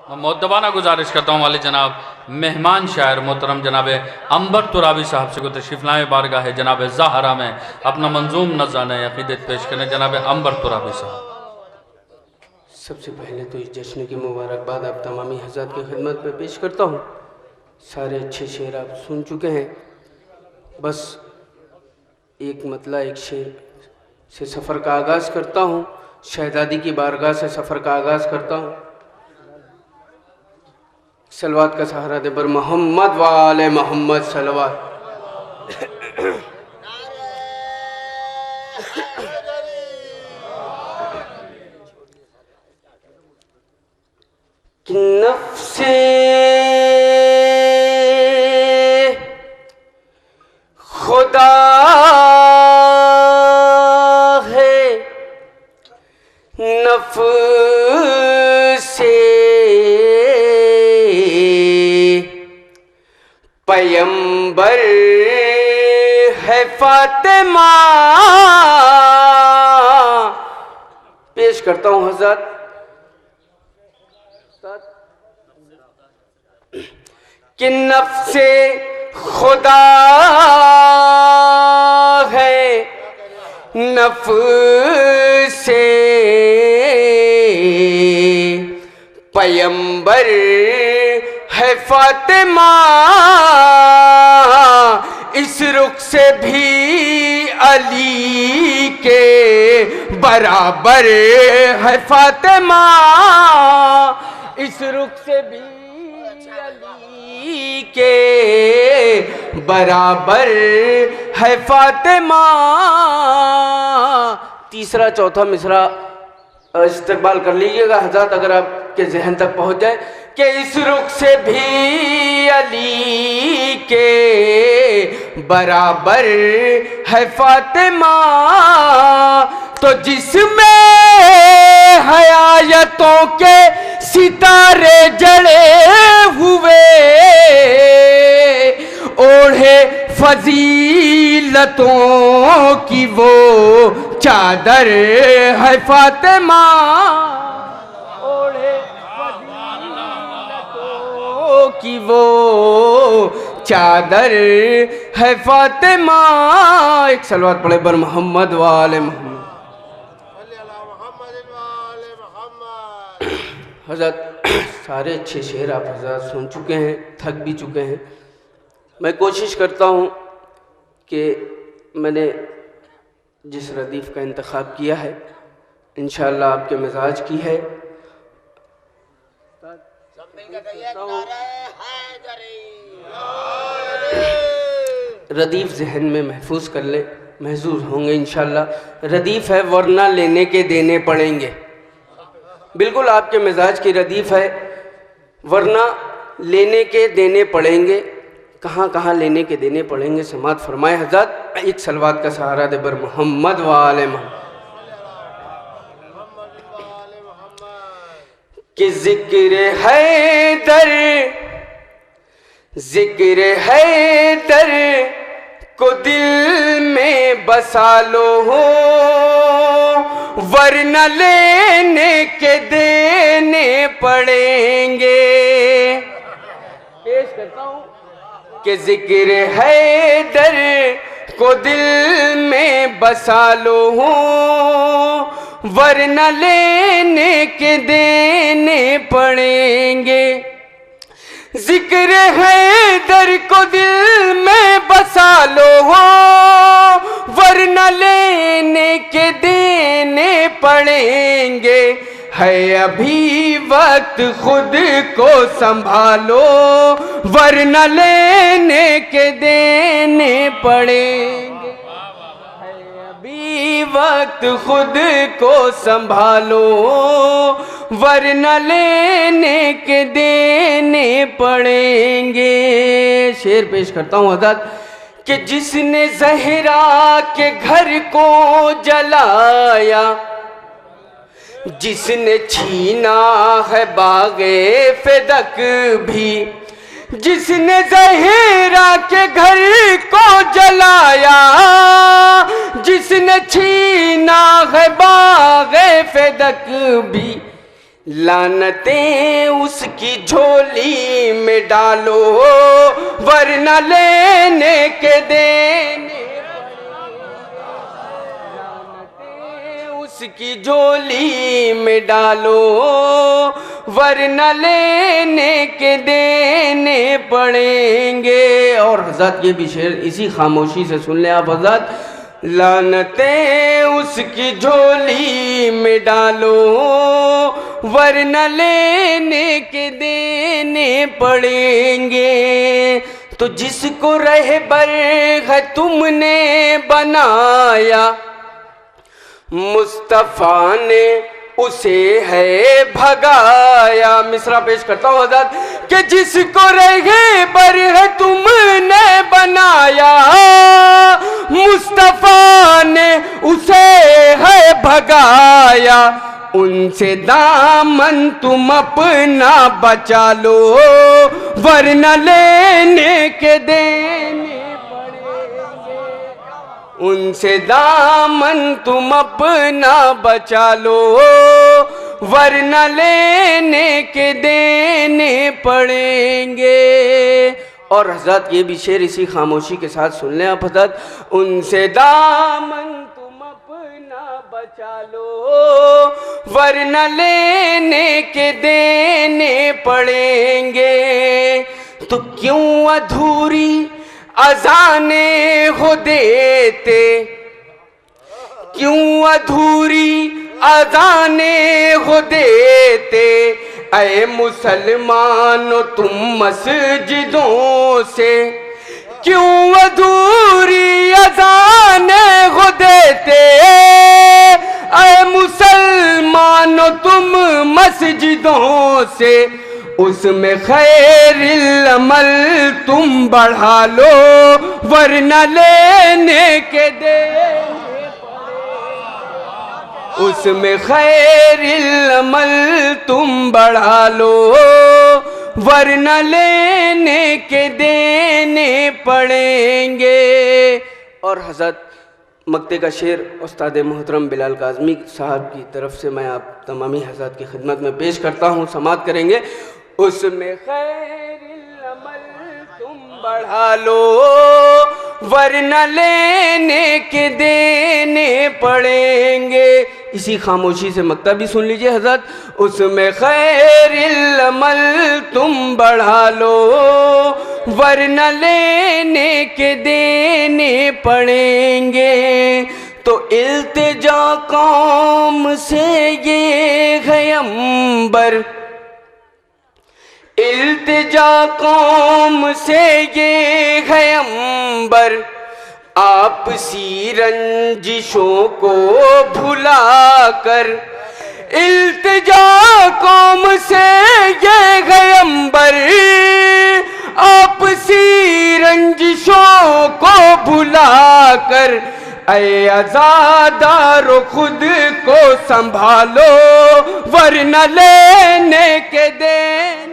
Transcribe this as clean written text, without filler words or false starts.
मुद्दबाना गुजारिश करता हूँ वाले जनाब मेहमान शायर मोहतरम जनाब अंबर तुराबी साहब से को तशरीफ़ लाए बारगाह जनाब ज़ाहरा में अपना मंजूम नज़ान अक़ीदत पेश करें। जनाब अंबर तुराबी साहब। सबसे पहले तो इस जश्न की मुबारकबाद आप तमामी हज़रात की खिदमत में पेश करता हूँ। सारे अच्छे शेर आप सुन चुके हैं, बस एक मतला एक शेर से सफ़र का आगाज़ करता हूँ। शहज़ादी की बारगाह से सफ़र का आगाज़ करता हूँ। सलवात का सहारा दे बर मोहम्मद वाले मोहम्मद सलवात। कि नफ्से खुदा है नफ्से पैगंबर है फातिमा। पेश करता हूँ हज़रत। कि नफ्से खुदा है नफ्से पैगंबर है फातिमा। इस रुख से भी अली के बराबर है फातिमा। इस रुख से भी अली के बराबर है फातिमा। तीसरा चौथा मिसरा इस्तेमाल कर लीजिएगा हज़रत, अगर आपके जहन तक पहुंच जाए। कि इस रुख से भी अली के बराबर है फातिमा। तो जिसमें है आयतों के सितारे जड़े हुए, ओढ़े फजीलतों की वो चादर है फातिमा। ओढ़े फजीलतों की वो चादर है फातिमा। एक सलवात पढ़े बर मोहम्मद वाले मोहम्मद। हज़रत सारे अच्छे शेर आप हज़रत सुन चुके हैं, थक भी चुके हैं। मैं कोशिश करता हूँ कि मैंने जिस रदीफ़ का इंतखाब किया है इंशाअल्लाह आपके मिजाज की है। रदीफ़ जहन में महफूज कर ले, महजूज होंगे इंशाअल्लाह। रदीफ़ है वरना लेने के देने पड़ेंगे। बिल्कुल आपके मिजाज की रदीफ़ है, वरना लेने के देने पड़ेंगे। कहाँ कहाँ लेने के देने पड़ेंगे समात फरमाए हज़रत। एक सलवात का सहारा दे बर मोहम्मद वाले मोहम्मद। कि ज़िक्र हैदर को दिल में बसा लो हो, वरना लेने के देने पड़ेंगे। पेश करता हूँ कि ज़िक्र हैदर को दिल में बसा लो हो, वरना लेने के देने पड़ेंगे। ज़िक्र हैदर को दिल में बसा लो हो, वरना लेने के देने पड़ेंगे। है अभी वक्त खुद को संभालो, वरना लेने के देने पड़ेंगे। है अभी वक्त खुद को संभालो, वरना लेने के देने पड़ेंगे। शेर पेश करता हूँ हज़रत। कि जिसने ज़हरा के घर को जलाया, जिसने छीना है बागे फ़िदक भी, जिसने ज़हरा के घर को जलाया, जिसने छीना है बागे फ़िदक भी, लानतें उसकी झोली में डालो वरना लेने के देने उसकी झोली में डालो वरना लेने के देने पड़ेंगे। और हज़रत ये भी शेर इसी खामोशी से सुन ले आप हज़रत। लानतें उसकी झोली में डालो वरना लेने के देने पड़ेंगे। तो जिसको रहबर है तुमने बनाया मुस्तफ़ा ने उसे है भगाया। मिसरा पेश करता हूँ हज़रत कि जिसको रहबर है तुमने बनाया मुस्तफ़ा ने उसे है भगाया। उनसे दामन तुम अपना बचा लो वरना लेने के देने उनसे दामन तुम अपना बचा लो वरना लेने के देने पड़ेंगे। और हज़रत ये भी शेर इसी खामोशी के साथ सुन लें आप हज़रत। उनसे दामन तुम अपना बचा लो वरना लेने के देने पड़ेंगे। तो क्यों अधूरी अज़ाने हो देते क्यों अधूरी अज़ाने हो देते ऐ मुसलमानों तुम मस्जिदों से। क्यों अधूरी अज़ाने हो देते ऐ मुसलमानों तुम मस्जिदों से। उसमें खैरिल अमल तुम बढ़ा लो वरना लेने के देने उसमें खैरिल अमल तुम बढ़ा लो वरना लेने के देने पड़ेंगे। और हज़रत मक्ते का शेर उस्ताद मोहतरम बिलाल काज़मी साहब की तरफ से मैं आप तमामी हज़रत की खिदमत में पेश करता हूँ, समाअत करेंगे। उसमें खैरिल अमल तुम बढ़ा लो वरना लेने के देने पड़ेंगे। इसी खामोशी से मक्ता भी सुन लीजिए हज़रत। उसमें खैरिल अमल तुम बढ़ा लो वरना लेने के देने पड़ेंगे। तो इल्तिजा कौम से ये है अंबर इल्तिजा कौम से ये है अंबर आपसी रंजिशों को भुला कर। इल्तिजा कौम से ये है अंबर आपसी रंजिशों को भुला कर। ऐ आज़ादारो खुद को संभालो वरना लेने के दे